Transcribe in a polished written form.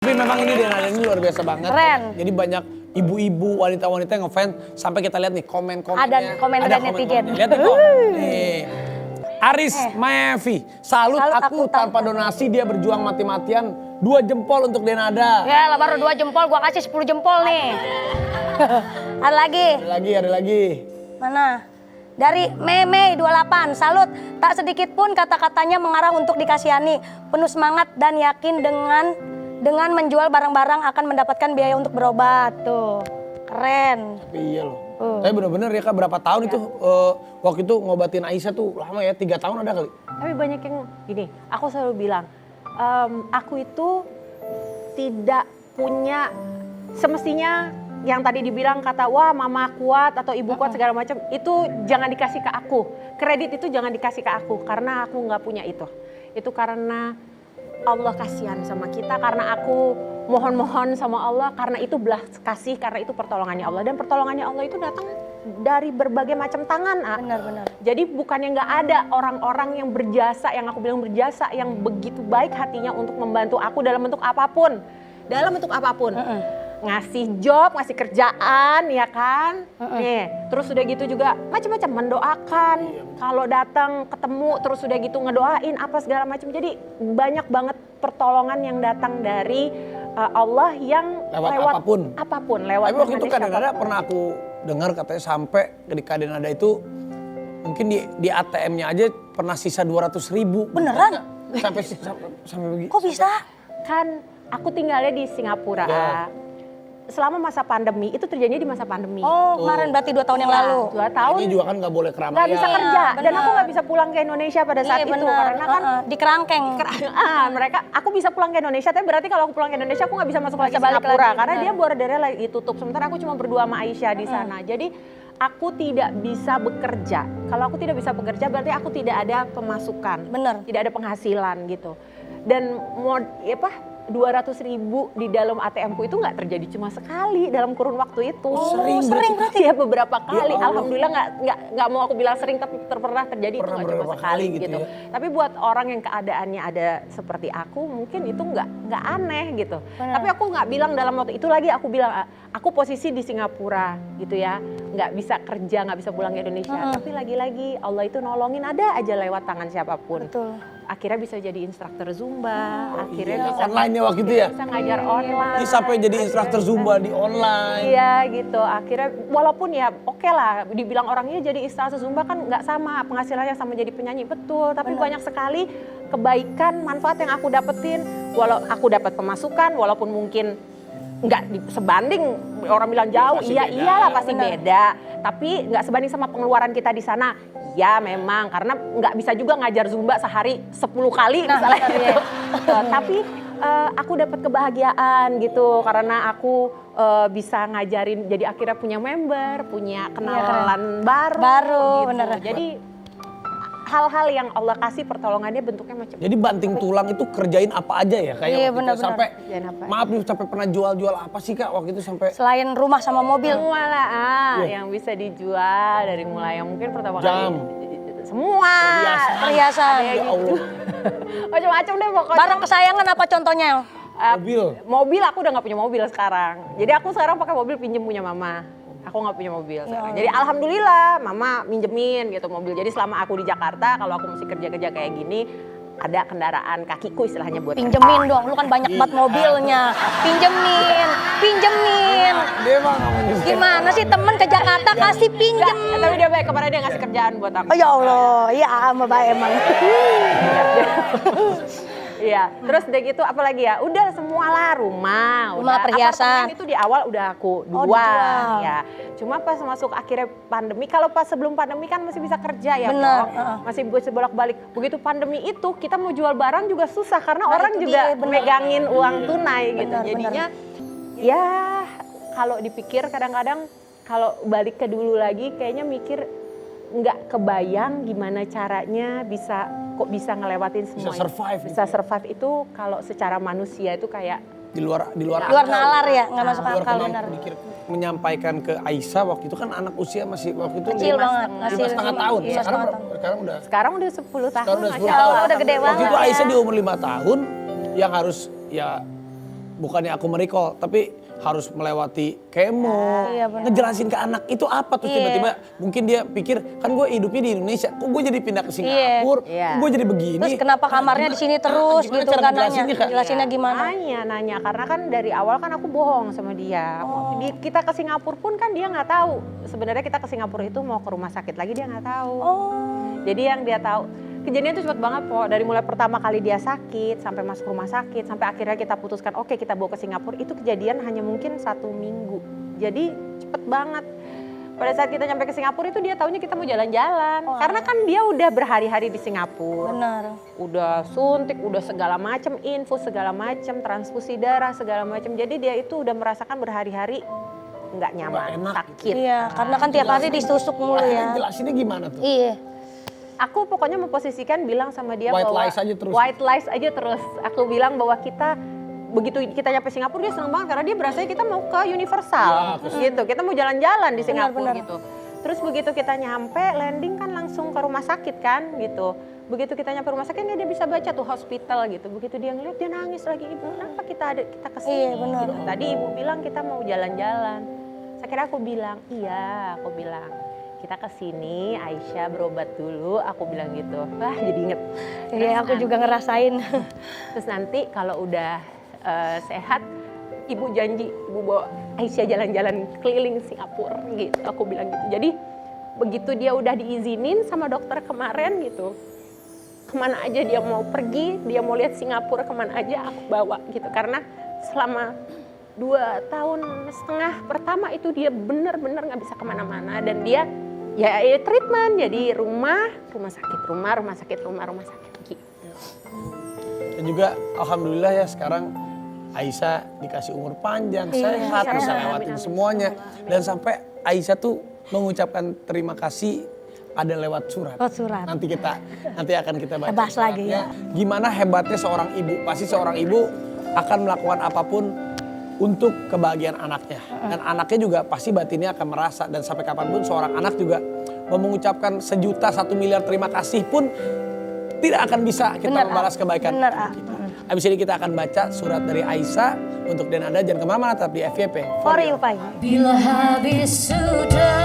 Tapi memang ini Denada ini luar biasa banget. Keren. Jadi banyak ibu-ibu, wanita-wanita yang ngefans. Sampai kita lihat nih komen-komennya. Ada komen dari netizen. Lihat nih kok. Nih. Aris Maevi, salut aku tanpa donasi dia berjuang mati-matian 2 jempol untuk Denada. Ya lah baru 2 jempol, gua kasih 10 jempol nih. Ada lagi. Ada lagi. Mana? Dari Meme 28, salut. Tak sedikit pun kata-katanya mengarah untuk dikasihani. Penuh semangat dan yakin dengan menjual barang-barang akan mendapatkan biaya untuk berobat. Tuh, keren. Tapi iya loh. Tapi bener-bener ya Kak, berapa tahun itu waktu itu ngobatin Aisyah tuh lama ya, 3 tahun ada kali. Tapi banyak yang gini, aku selalu bilang, aku itu tidak punya semestinya yang tadi dibilang kata wah mama kuat atau ibu kuat segala macam, itu jangan dikasih ke aku. Kredit itu jangan dikasih ke aku karena aku nggak punya itu. Itu karena Allah kasihan sama kita, karena aku mohon-mohon sama Allah, karena itu belas kasih, karena itu pertolongannya Allah. Dan pertolongannya Allah itu datang dari berbagai macam tangan. Benar-benar. Jadi bukannya nggak ada orang-orang yang berjasa, yang aku bilang berjasa, yang begitu baik hatinya untuk membantu aku dalam bentuk apapun. Dalam bentuk apapun. Ngasih job, ngasih kerjaan, ya kan? Nih, terus udah gitu juga macam-macam mendoakan. Kalau datang ketemu terus udah gitu ngedoain apa segala macam. Jadi banyak banget pertolongan yang datang dari Allah yang lewat apapun lewat. Tapi waktu itu kan Denada pernah aku dengar katanya sampai ketika Denada itu mungkin di ATM-nya aja pernah sisa 200.000. Beneran? Sampai begitu. Kok bisa? Kan aku tinggalnya di Singapura. Ya. Selama masa pandemi, itu terjadinya di masa pandemi. Oh, kemarin berarti 2 tahun yang lalu. 2 tahun. Ini juga kan nggak boleh keramaian. Nggak bisa kerja. Bener. Dan aku nggak bisa pulang ke Indonesia pada saat itu. Karena kan di kerangkeng. aku bisa pulang ke Indonesia, tapi berarti kalau aku pulang ke Indonesia aku nggak bisa masuk lagi ke balik Singapura. lagi, Karena bener. dia bordernya lagi ditutup. Sementara aku cuma berdua sama Aisyah di sana. Jadi aku tidak bisa bekerja. Kalau aku tidak bisa bekerja berarti aku tidak ada pemasukan. Bener. Tidak ada penghasilan gitu. Dan 200.000 di dalam ATM-ku itu nggak terjadi cuma sekali dalam kurun waktu itu. Sering berarti. Ya beberapa kali. Allah. Alhamdulillah nggak mau aku bilang sering, tapi pernah terjadi itu nggak cuma sekali gitu. Ya. Tapi buat orang yang keadaannya ada seperti aku, mungkin itu nggak aneh gitu. Benar. Tapi aku nggak bilang dalam waktu itu lagi, aku bilang aku posisi di Singapura gitu ya, nggak bisa kerja, nggak bisa pulang ke Indonesia. Tapi lagi-lagi Allah itu nolongin, ada aja lewat tangan siapapun. Betul. Akhirnya bisa jadi instruktur Zumba, akhirnya bisa Online-nya waktu itu ya? bisa ngajar online. Ini sampai jadi instruktur Zumba di online. Iya gitu, akhirnya walaupun ya oke lah dibilang orangnya jadi instruktur Zumba kan nggak sama penghasilannya sama jadi penyanyi, betul. Tapi banyak sekali kebaikan, manfaat yang aku dapetin. Walau aku dapat pemasukan, walaupun mungkin nggak sebanding, orang bilang jauh, Pasti iya beda. iyalah pasti beda. Tapi nggak sebanding sama pengeluaran kita di sana. Ya memang, karena nggak bisa juga ngajar Zumba sehari 10 kali misalnya gitu. Tapi aku dapat kebahagiaan gitu karena aku bisa ngajarin, jadi akhirnya punya member, punya kenalan baru gitu. bener. Jadi hal-hal yang Allah kasih pertolongannya bentuknya macam. Jadi banting tulang itu kerjain apa aja ya? Kayak Iya, waktu itu benar-benar. sampai, Kerjain apa? maaf nih sampai pernah jual-jual apa sih Kak waktu itu sampai? Selain rumah sama mobil. Semua lah yang bisa dijual, dari mulai yang mungkin pertama Jam. kali. Semua. Perhiasan. Ya Allah. Macam-macam deh pokoknya. Barang kesayangan apa contohnya? Mobil. Mobil aku udah nggak punya mobil sekarang. Jadi aku sekarang pakai mobil pinjem punya mama. Aku nggak punya mobil sekarang. Jadi alhamdulillah mama minjemin gitu mobil. Jadi selama aku di Jakarta, kalau aku mesti kerja-kerja kayak gini, ada kendaraan kakiku istilahnya buat Pinjemin dong, lu kan banyak banget mobilnya. Pinjemin. Dia mah nggak mau nyusahin. Gimana sih temen ke Jakarta kasih pinjem? Tapi dia baik, kemarin dia ngasih kerjaan buat aku. Oh ya Allah, iya sama baik emang. Iya, terus udah gitu apalagi ya? Udah semua lah, rumah Perhiasan. apartemen itu di awal udah aku Oh, jual dijual. ya. Cuma pas masuk akhirnya pandemi, kalau pas sebelum pandemi kan masih bisa kerja ya, Bener, Pok. Masih bisa bolak-balik. Begitu pandemi itu kita mau jual barang juga susah karena Nah, orang itu juga dia, bener. megangin uang tunai gitu. Bener, Jadinya ya kalau dipikir kadang-kadang kalau balik ke dulu lagi kayaknya mikir nggak kebayang gimana caranya kok bisa ngelewatin semua Bisa survive bisa survive itu kalau secara manusia itu kayak Di luar Luar akal. nalar ya, nggak masuk Luar akal kenal, benar. menyampaikan ke Aisyah waktu itu kan anak usia masih waktu itu Kecil banget, masih 5,5 tahun. iya, Sekarang 5,5 berapa? Sekarang udah 10 tahun sekarang udah 10 Masya tahun. Allah. Udah gede Waktu itu banget Aisyah ya. di umur 5 tahun yang harus ya bukannya aku merecall, tapi harus melewati kemo, Iya, benar. ngejelasin ke anak itu apa tuh Iya. tiba-tiba mungkin dia pikir kan gue hidupnya di Indonesia, kok gue jadi pindah ke Singapura, Iya. kok gue jadi begini. Terus kenapa kamarnya di sini terus gimana gitu cara kan nanya. ngejelasinnya, Kak? Jelasinnya gimana? Nanya karena kan dari awal kan aku bohong sama dia. Kita ke Singapura pun kan dia nggak tahu. Sebenarnya kita ke Singapura itu mau ke rumah sakit lagi dia nggak tahu. Jadi yang dia tahu kejadian itu cepet banget po. Dari mulai pertama kali dia sakit sampai masuk rumah sakit sampai akhirnya kita putuskan oke kita bawa ke Singapura itu kejadian hanya mungkin 1 minggu. Jadi cepet banget. Pada saat kita nyampe ke Singapura itu dia taunya kita mau jalan-jalan. Karena kan dia udah berhari-hari di Singapura. Benar. Udah suntik, udah segala macam infus, segala macam transfusi darah, segala macam. Jadi dia itu udah merasakan berhari-hari nggak nyaman, Nggak enak sakit. Iya, karena kan tiap hari ditusuk mulu ya. Jelasinnya gimana tuh? Iya. Aku pokoknya memposisikan bilang sama dia White bahwa lies aja terus. white lies aja terus. Aku bilang bahwa kita begitu kita nyampe Singapura dia seneng banget karena dia berasanya kita mau ke Universal gitu. Kita mau jalan-jalan di Singapura benar. gitu. Terus begitu kita nyampe landing kan langsung ke rumah sakit kan gitu. Begitu kita nyampe rumah sakit dia bisa baca tuh hospital gitu. Begitu dia ngeliat dia nangis lagi, ibu kenapa kita kesini? Iya, benar. Gitu. Tadi ibu bilang kita mau jalan-jalan. Akhirnya aku bilang iya, aku bilang kita kesini Aisyah berobat dulu, aku bilang gitu. Wah jadi inget. Iya, aku juga ngerasain. Terus nanti kalau udah sehat, ibu janji ibu bawa Aisyah jalan-jalan keliling Singapura gitu. Aku bilang gitu. Jadi begitu dia udah diizinin sama dokter kemarin gitu, kemana aja dia mau pergi, dia mau lihat Singapura kemana aja aku bawa gitu. Karena selama 2,5 tahun pertama itu dia benar-benar nggak bisa kemana-mana dan dia ya treatment jadi rumah sakit gitu. Dan juga alhamdulillah ya sekarang Aisyah dikasih umur panjang, sehat, bisa lewatin semuanya. Dan sampai Aisyah tuh mengucapkan terima kasih ada lewat surat. Lewat surat. Nanti akan kita baca. Bahas lagi ya. Gimana hebatnya seorang ibu. Pasti seorang ibu akan melakukan apapun untuk kebahagiaan anaknya. Dan anaknya juga pasti batinnya akan merasa. Dan sampai kapanpun seorang anak juga mau mengucapkan 1 juta, 1 miliar terima kasih pun tidak akan bisa kita membalas kebaikan kita. Habis ini kita akan baca surat dari Aisyah untuk Denada. Jangan kemana-mana, tetap di FYP. For you, Pak. Bila habis sudah